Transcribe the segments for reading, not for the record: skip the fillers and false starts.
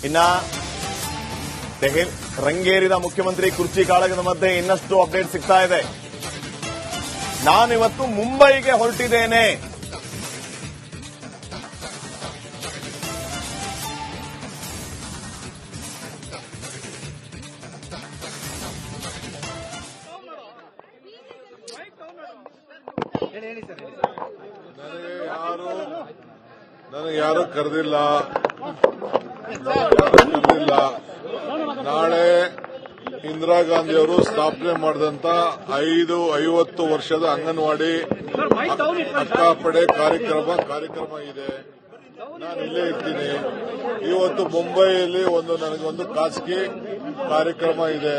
ಇನ್ನ ರಂಗೇರಿದ ಮುಖ್ಯಮಂತ್ರಿ ಕುರ್ಚಿ ಕಾಳಗದ ಮಧ್ಯೆ ಇನ್ನಷ್ಟು ಅಪ್ಡೇಟ್ ಸಿಗ್ತಾ ಇದೆ. ನಾನಿವತ್ತು ಮುಂಬೈಗೆ ಹೊರಟಿದ್ದೇನೆ. ನನಗೆ ಯಾರು ಕರೆದಿಲ್ಲ. ನಾಳೆ ಇಂದಿರಾ ಗಾಂಧಿಯವರು ಸ್ಥಾಪನೆ ಮಾಡಿದಂತ 50 ವರ್ಷದ ಅಂಗನವಾಡಿ ಅಕ್ಕಾಪಡೆ ಕಾರ್ಯಕ್ರಮ ಇದೆ. ನಾನು ಇಲ್ಲೇ ಇರ್ತೀನಿ. ಇವತ್ತು ಮುಂಬೈಯಲ್ಲಿ ನನಗೊಂದು ಖಾಸಗಿ ಕಾರ್ಯಕ್ರಮ ಇದೆ.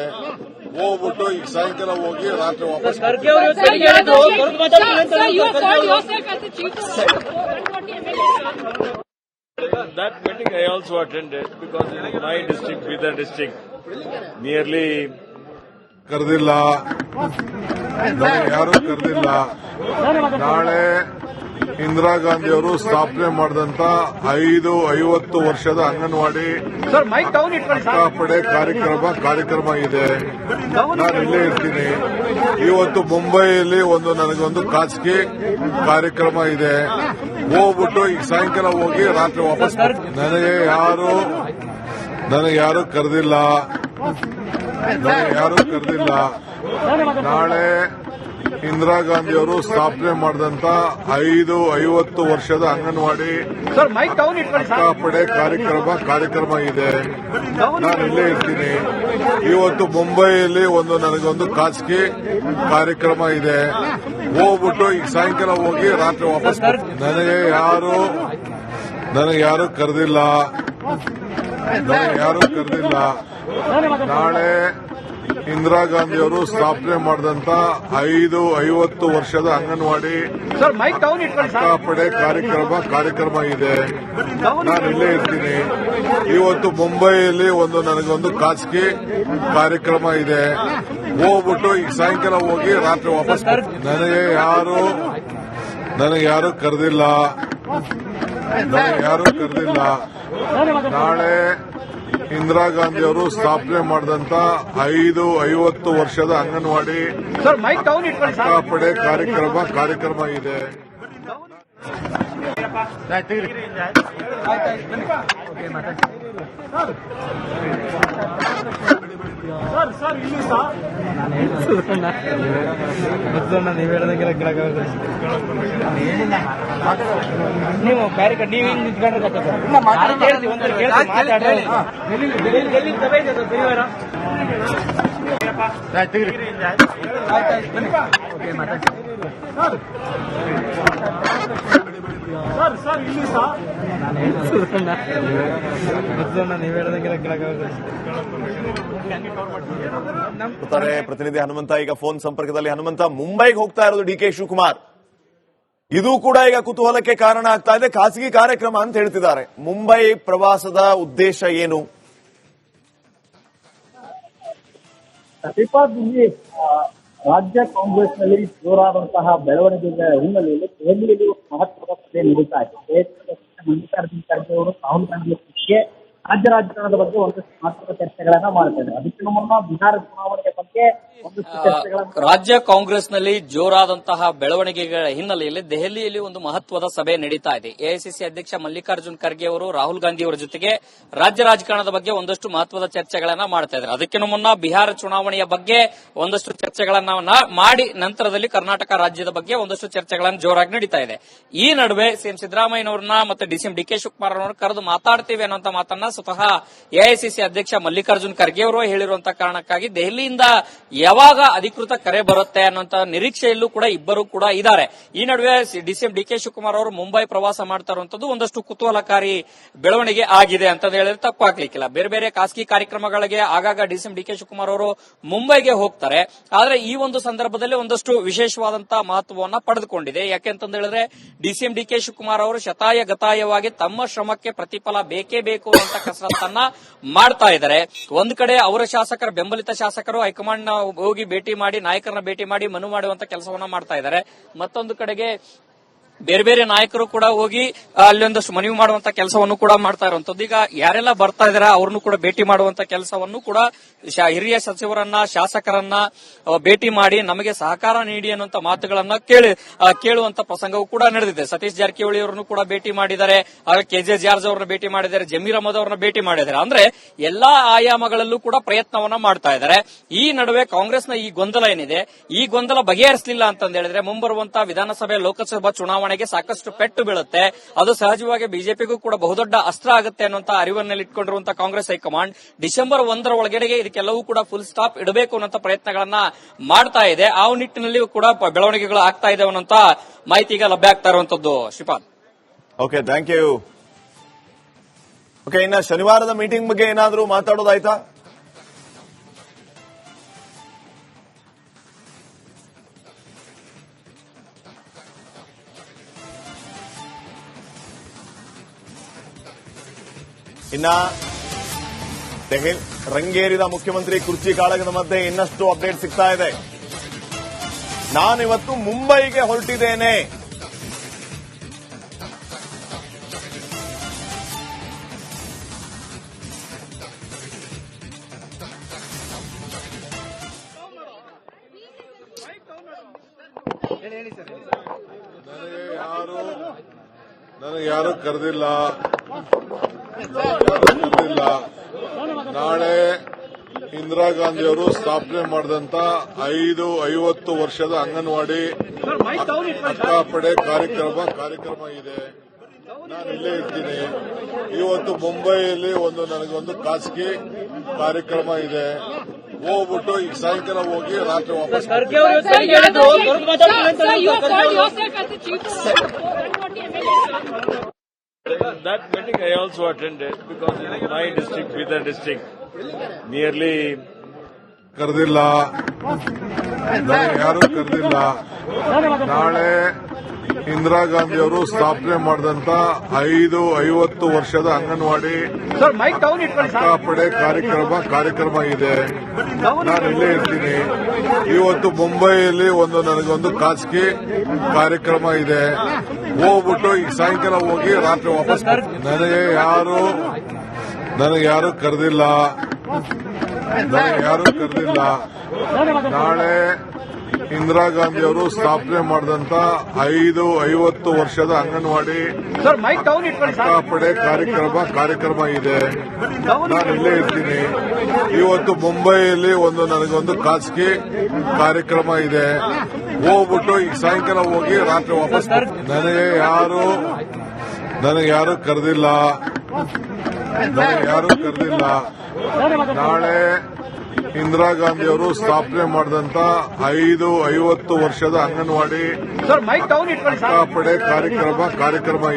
ಹೋಗ್ಬಿಟ್ಟು ಈಗ ಸಾಯಂಕಾಲ ಹೋಗಿ ರಾತ್ರಿ ವಾಪಸ್. That meeting I also attended because in my district, Bidar district, nearly ಕರೆದಿಲ್ಲ. ನನಗೆ ಯಾರು ಕರೆದಿಲ್ಲ. ನಾಳೆ ಇಂದಿರಾ ಗಾಂಧಿಯವರು ಸ್ಥಾಪನೆ ಮಾಡಿದಂತ 50 ವರ್ಷದ ಅಂಗನವಾಡಿ ಅಕ್ಕಾಪಡೆ ಕಾರ್ಯಕ್ರಮ ಇದೆ. ನಾನು ಇಲ್ಲೇ ಇರ್ತೀನಿ. ಇವತ್ತು ಮುಂಬೈಯಲ್ಲಿ ನನಗೊಂದು ಖಾಸಗಿ ಕಾರ್ಯಕ್ರಮ ಇದೆ. ಹೋಗ್ಬಿಟ್ಟು ಈಗ ಸಾಯಂಕಾಲ ಹೋಗಿ ರಾತ್ರಿ ವಾಪಸ್. ನನಗೆ ಯಾರು ಕರೆದಿಲ್ಲ. ನಾಳೆ ಇಂದಿರಾ ಗಾಂಧಿಯವರು ಸ್ಥಾಪನೆ ಮಾಡಿದಂತ 50 ವರ್ಷದ ಅಂಗನವಾಡಿ ಅಕ್ಕಾಪಡೆ ಕಾರ್ಯಕ್ರಮ ಇದೆ. ನಾನು ಇಲ್ಲೇ ಇರ್ತೀನಿ. ಇವತ್ತು ಮುಂಬೈಯಲ್ಲಿ ನನಗೊಂದು ಖಾಸಗಿ ಕಾರ್ಯಕ್ರಮ ಇದೆ. ಹೋಗ್ಬಿಟ್ಟು ಈಗ ಸಾಯಂಕಾಲ ಹೋಗಿ ರಾತ್ರಿ ವಾಪಸ್. ನನಗೆ ಯಾರು ಕರೆದಿಲ್ಲ. ನಾಳೆ ಇಂದಿರಾ ಗಾಂಧಿಯವರು ಸ್ಥಾಪನೆ ಮಾಡಿದಂತ 50 ವರ್ಷದ ಅಂಗನವಾಡಿ ಅಕ್ಕಾಪಡೆ ಕಾರ್ಯಕ್ರಮ ಇದೆ. ನಾನು ಇಲ್ಲೇ ಇರ್ತೀನಿ. ಇವತ್ತು ಮುಂಬೈಯಲ್ಲಿ ನನಗೊಂದು ಖಾಸಗಿ ಕಾರ್ಯಕ್ರಮ ಇದೆ. ಹೋಗ್ಬಿಟ್ಟು ಈಗ ಸಾಯಂಕಾಲ ಹೋಗಿ ರಾತ್ರಿ ವಾಪಸ್. ನನಗೆ ಯಾರು ಕರೆದಿಲ್ಲ. ನಾಳೆ ಇಂದಿರಾ ಗಾಂಧಿಯವರು ಸ್ಥಾಪನೆ ಮಾಡಿದಂತ 50 ವರ್ಷದ ಅಂಗನವಾಡಿ ಅಕ್ಕಾಪಡೆ ಕಾರ್ಯಕ್ರಮ ಇದೆ. ನೀವು ಬ್ಯಾರಿಕೇಡ್ ನೀವು ಹಿಂಗ್ ಪ್ರತಿನಿಧಿ ಹನುಮಂತ ಈಗ ಫೋನ್ ಸಂಪರ್ಕದಲ್ಲಿ. ಹನುಮಂತ, ಮುಂಬೈಗೆ ಹೋಗ್ತಾ ಇರೋದು ಡಿ ಕೆ ಶಿವಕುಮಾರ್. ಇದು ಕೂಡ ಈಗ ಕುತೂಹಲಕ್ಕೆ ಕಾರಣ ಆಗ್ತಾ ಇದೆ. ಖಾಸಗಿ ಕಾರ್ಯಕ್ರಮ ಅಂತ ಹೇಳ್ತಿದ್ದಾರೆ. ಮುಂಬೈ ಪ್ರವಾಸದ ಉದ್ದೇಶ ಏನು? ಇಲ್ಲಿ ರಾಜ್ಯ ಕಾಂಗ್ರೆಸ್ನಲ್ಲಿ ಜೋರಾದಂತಹ ಬೆಳವಣಿಗೆಗಳ ಹಿನ್ನೆಲೆಯಲ್ಲಿ ದೆಹಲಿಯಲ್ಲಿ ಮಹತ್ವದ ಸಭೆ ನಡೀತಾ ಇದೆ. ಮಲ್ಲಿಕಾರ್ಜುನ ಖರ್ಗೆ ಅವರು ರಾಹುಲ್ ಗಾಂಧಿ ಅವರಿಗೆ ರಾಜ್ಯ ರಾಜಕಾರಣದ ಬಗ್ಗೆ ಒಂದಷ್ಟು ಮಹತ್ವದ ಚರ್ಚೆಗಳನ್ನ ಮಾಡ್ತಾ ಇದ್ದಾರೆ. ಅದಕ್ಕೆ ಮುನ್ನ ಬಿಹಾರ ಚುನಾವಣೆಯ ಬಗ್ಗೆ ಒಂದಷ್ಟು ಚರ್ಚೆಗಳನ್ನು ರಾಜ್ಯ ಕಾಂಗ್ರೆಸ್ನಲ್ಲಿ ಜೋರಾದಂತಹ ಬೆಳವಣಿಗೆಗಳ ಹಿನ್ನೆಲೆಯಲ್ಲಿ ದೆಹಲಿಯಲ್ಲಿ ಒಂದು ಮಹತ್ವದ ಸಭೆ ನಡೀತಾ ಇದೆ. ಎಐಸಿಸಿ ಅಧ್ಯಕ್ಷ ಮಲ್ಲಿಕಾರ್ಜುನ್ ಖರ್ಗೆ ಅವರು ರಾಹುಲ್ ಗಾಂಧಿ ಅವರ ಜೊತೆಗೆ ರಾಜ್ಯ ರಾಜಕಾರಣದ ಬಗ್ಗೆ ಒಂದಷ್ಟು ಮಹತ್ವದ ಚರ್ಚೆಗಳನ್ನ ಮಾಡ್ತಾ ಇದ್ದಾರೆ. ಅದಕ್ಕೆ ಮುನ್ನ ಬಿಹಾರ ಚುನಾವಣೆಯ ಬಗ್ಗೆ ಒಂದಷ್ಟು ಚರ್ಚೆಗಳನ್ನ ಮಾಡಿ ನಂತರದಲ್ಲಿ ಕರ್ನಾಟಕ ರಾಜ್ಯದ ಬಗ್ಗೆ ಒಂದಷ್ಟು ಚರ್ಚೆಗಳನ್ನು ಜೋರಾಗಿ ನಡೀತಾ ಇದೆ. ಈ ನಡುವೆ ಸಿಎಂ ಸಿದ್ದರಾಮಯ್ಯನವರನ್ನ ಮತ್ತೆ ಡಿಸಿಎಂ ಡಿ ಕೆ ಶಿವಕುಮಾರ್ ಅವರನ್ನು ಕರೆದು ಮಾತಾಡ್ತೀವಿ ಅನ್ನುವಂತ ಮಾತನ್ನ ಸ್ವತಃ ಎಐಸಿಸಿ ಅಧ್ಯಕ್ಷ ಮಲ್ಲಿಕಾರ್ಜುನ್ ಖರ್ಗೆ ಅವರು ಹೇಳಿರುವಂತಹ ಕಾರಣಕ್ಕಾಗಿ ದೆಹಲಿಯಿಂದ ಯಾವಾಗ ಅಧಿಕೃತ ಕರೆ ಬರುತ್ತೆ ಅನ್ನುವಂತ ನಿರೀಕ್ಷೆಯಲ್ಲೂ ಕೂಡ ಇಬ್ಬರು ಕೂಡ ಇದ್ದಾರೆ. ಈ ನಡುವೆ ಡಿಸಿಎಂ ಡಿ ಕೆ ಶಿವಕುಮಾರ್ ಅವರು ಮುಂಬೈ ಪ್ರವಾಸ ಮಾಡ್ತಾ ಇರುವಂತದ್ದು ಒಂದಷ್ಟು ಕುತೂಹಲಕಾರಿ ಬೆಳವಣಿಗೆ ಆಗಿದೆ ಅಂತ ಹೇಳಿದ್ರೆ ತಪ್ಪಾಗ್ಲಿಕ್ಕಿಲ್ಲ. ಬೇರೆ ಬೇರೆ ಖಾಸಗಿ ಕಾರ್ಯಕ್ರಮಗಳಿಗೆ ಆಗಾಗ ಡಿಸಿಎಂ ಡಿ ಕೆ ಶಿವಕುಮಾರ್ ಅವರು ಮುಂಬೈಗೆ ಹೋಗ್ತಾರೆ. ಆದ್ರೆ ಈ ಒಂದು ಸಂದರ್ಭದಲ್ಲಿ ಒಂದಷ್ಟು ವಿಶೇಷವಾದಂತಹ ಮಹತ್ವವನ್ನ ಪಡೆದುಕೊಂಡಿದೆ. ಯಾಕೆಂತಂದ ಹೇಳಿದ್ರೆ ಡಿಸಿಎಂ ಡಿ ಕೆ ಶಿವಕುಮಾರ್ ಅವರು ಶತಾಯ ಗತಾಯವಾಗಿ ತಮ್ಮ ಶ್ರಮಕ್ಕೆ ಪ್ರತಿಫಲ ಬೇಕೇ ಬೇಕು ಅಂತ ಕಸರತ್ತನ್ನ ಮಾಡ್ತಾ ಇದ್ದಾರೆ. ಒಂದ್ ಕಡೆ ಅವರ ಶಾಸಕರ ಬೆಂಬಲಿತ ಶಾಸಕರು ಹೈಕಮಾಂಡ್ ಹೋಗಿ ಭೇಟಿ ಮಾಡಿ ನಾಯಕರನ್ನ ಭೇಟಿ ಮಾಡಿ ಮನು ಮಾಡುವಂತ ಕೆಲಸವನ್ನ ಮಾಡ್ತಾ ಇದ್ದಾರೆ. ಮತ್ತೊಂದು ಕಡೆಗೆ ಬೇರೆ ಬೇರೆ ನಾಯಕರು ಕೂಡ ಹೋಗಿ ಅಲ್ಲೊಂದಷ್ಟು ಮನವಿ ಮಾಡುವಂತ ಕೆಲಸವನ್ನು ಕೂಡ ಮಾಡ್ತಾ ಇರುವಂತದ್ದು. ಈಗ ಯಾರೆಲ್ಲ ಬರ್ತಾ ಇದಾರೆ ಅವ್ರನ್ನು ಕೂಡ ಭೇಟಿ ಮಾಡುವಂತ ಕೆಲಸವನ್ನು ಕೂಡ ಹಿರಿಯ ಸಚಿವರನ್ನ, ಶಾಸಕರನ್ನ ಭೇಟಿ ಮಾಡಿ ನಮಗೆ ಸಹಕಾರ ನೀಡಿ ಅನ್ನುವಂತ ಮಾತುಗಳನ್ನ ಕೇಳುವಂತ ಪ್ರಸಂಗವೂ ಕೂಡ ನಡೆದಿದೆ. ಸತೀಶ್ ಜಾರಕಿಹೊಳಿ ಅವರನ್ನು ಕೂಡ ಭೇಟಿ ಮಾಡಿದ್ದಾರೆ, ಕೆಜೆ ಜಾರ್ಜ್ ಅವರನ್ನ ಭೇಟಿ ಮಾಡಿದ್ದಾರೆ, ಜಮೀರ್ ಅಹಮದ್ ಅವರನ್ನ ಭೇಟಿ ಮಾಡಿದ್ದಾರೆ. ಅಂದ್ರೆ ಎಲ್ಲಾ ಆಯಾಮಗಳಲ್ಲೂ ಕೂಡ ಪ್ರಯತ್ನವನ್ನ ಮಾಡ್ತಾ ಇದ್ದಾರೆ. ಈ ನಡುವೆ ಕಾಂಗ್ರೆಸ್ನ ಈ ಗೊಂದಲ ಏನಿದೆ, ಈ ಗೊಂದಲ ಬಗೆಹರಿಸಲಿಲ್ಲ ಅಂತ ಹೇಳಿದ್ರೆ ಮುಂಬರುವಂತಹ ವಿಧಾನಸಭೆ, ಲೋಕಸಭಾ ಚುನಾವಣೆಗೆ ಸಾಕಷ್ಟು ಪೆಟ್ಟು ಬೀಳುತ್ತೆ. ಅದು ಸಹಜವಾಗಿ ಬಿಜೆಪಿಗೂ ಕೂಡ ಬಹುದೊಡ್ಡ ಅಸ್ತ್ರ ಆಗುತ್ತೆ ಅನ್ನುವಂತ ಅರಿವನ್ನಲ್ಲಿ ಇಟ್ಕೊಂಡಿರುವಂತಹ ಕಾಂಗ್ರೆಸ್ ಹೈಕಮಾಂಡ್ ಡಿಸೆಂಬರ್ 1ರ ಒಳಗಡೆಗೆ ಇದಕ್ಕೆಲ್ಲವೂ ಕೂಡ ಫುಲ್ ಸ್ಟಾಪ್ ಇಡಬೇಕು ಅನ್ನೋ ಪ್ರಯತ್ನಗಳನ್ನ ಮಾಡ್ತಾ ಇದೆ. ಆ ನಿಟ್ಟಿನಲ್ಲಿ ಕೂಡ ಬೆಳವಣಿಗೆಗಳು ಆಗ್ತಾ ಇದೆ ಅನ್ನುವಂತ ಮಾಹಿತಿ ಈಗ ಲಭ್ಯ ಆಗ್ತಾ ಇರುವಂತದ್ದು. Shripad, okay, thank you. Okay, ಇನ್ನ ಶನಿವಾರದ ಮೀಟಿಂಗ್ ಬಗ್ಗೆ ಏನಾದರೂ ಮಾತಾಡೋದಾಯ್ತಾ? ಇನ್ನ ರಂಗೇರಿದ ಮುಖ್ಯಮಂತ್ರಿ ಕುರ್ಚಿ ಕಾಳಗದ ಮಧ್ಯೆ ಇನ್ನಷ್ಟು ಅಪ್ಡೇಟ್ ಸಿಗ್ತಾ ಇದೆ. ನಾನಿವತ್ತು ಮುಂಬೈಗೆ ಹೊರಟಿದ್ದೇನೆ. ನನಗೆ ಯಾರು ಕರೆದಿಲ್ಲ. ನಾಳೆ ಇಂದಿರಾ ಗಾಂಧಿ ಅವರು ಸ್ಥಾಪನೆ ಮಾಡಿದಂತ 50 ವರ್ಷದ ಅಂಗನವಾಡಿ ಅಕ್ಕಾಪಡೆ ಕಾರ್ಯಕ್ರಮ ಇದೆ. ನಾನು ಇಲ್ಲೇ ಇರ್ತೀನಿ. ಇವತ್ತು ಮುಂಬೈಯಲ್ಲಿ ನನಗೊಂದು ಖಾಸಗಿ ಕಾರ್ಯಕ್ರಮ ಇದೆ. ಹೋಗ್ಬಿಟ್ಟು ಈಗ ಸಾಯಂಕಾಲ ಹೋಗಿ ರಾತ್ರಿ ವಾಪಸ್. That meeting I also attended because in my district, Bidar district, nearly ಕರೆದಿಲ್ಲ. ನನಗೆ ಯಾರು ಕರೆದಿಲ್ಲ. ನಾಳೆ ಇಂದಿರಾ ಗಾಂಧಿ ಅವರು ಸ್ಥಾಪನೆ ಮಾಡಿದಂತ 50 ವರ್ಷದ ಅಂಗನವಾಡಿ ಅಕ್ಕಾಪಡೆ ಕಾರ್ಯಕ್ರಮ ಇದೆ. ನಾನು ಇಲ್ಲೇ ಇರ್ತೀನಿ. ಇವತ್ತು ಮುಂಬೈಯಲ್ಲಿ ನನಗೊಂದು ಖಾಸಗಿ ಕಾರ್ಯಕ್ರಮ ಇದೆ. ಹೋಗ್ಬಿಟ್ಟು ಈಗ ಸಾಯಂಕಾಲ ಹೋಗಿ ರಾತ್ರಿ ವಾಪಸ್. ನನಗೆ ಯಾರು ಕರೆದಿಲ್ಲ. ನಾಳೆ ಇಂದಿರಾ ಗಾಂಧಿ ಅವರು ಸ್ಥಾಪನೆ ಮಾಡಿದಂತ 50 ವರ್ಷದ ಅಂಗನವಾಡಿ ಅಕ್ಕಾಪಡೆ ಕಾರ್ಯಕ್ರಮ ಇದೆ. ನಾನು ಇಲ್ಲೇ ಇರ್ತೀನಿ. ಇವತ್ತು ಮುಂಬೈಯಲ್ಲಿ ನನಗೊಂದು ಖಾಸಗಿ ಕಾರ್ಯಕ್ರಮ ಇದೆ. ಹೋಗ್ಬಿಟ್ಟು ಈಗ ಸಾಯಂಕಾಲ ಹೋಗಿ ರಾತ್ರಿ ವಾಪಸ್. ನನಗೆ ಯಾರು ಕರೆದಿಲ್ಲ. ನಾಳೆ ಇಂದಿರಾ ಗಾಂಧಿ ಅವರು ಸ್ಥಾಪನೆ ಮಾಡಿದಂತ 50 ವರ್ಷದ ಅಂಗನವಾಡಿ ಅಕ್ಕಾಪಡೆ ಕಾರ್ಯಕ್ರಮ ಇದೆ.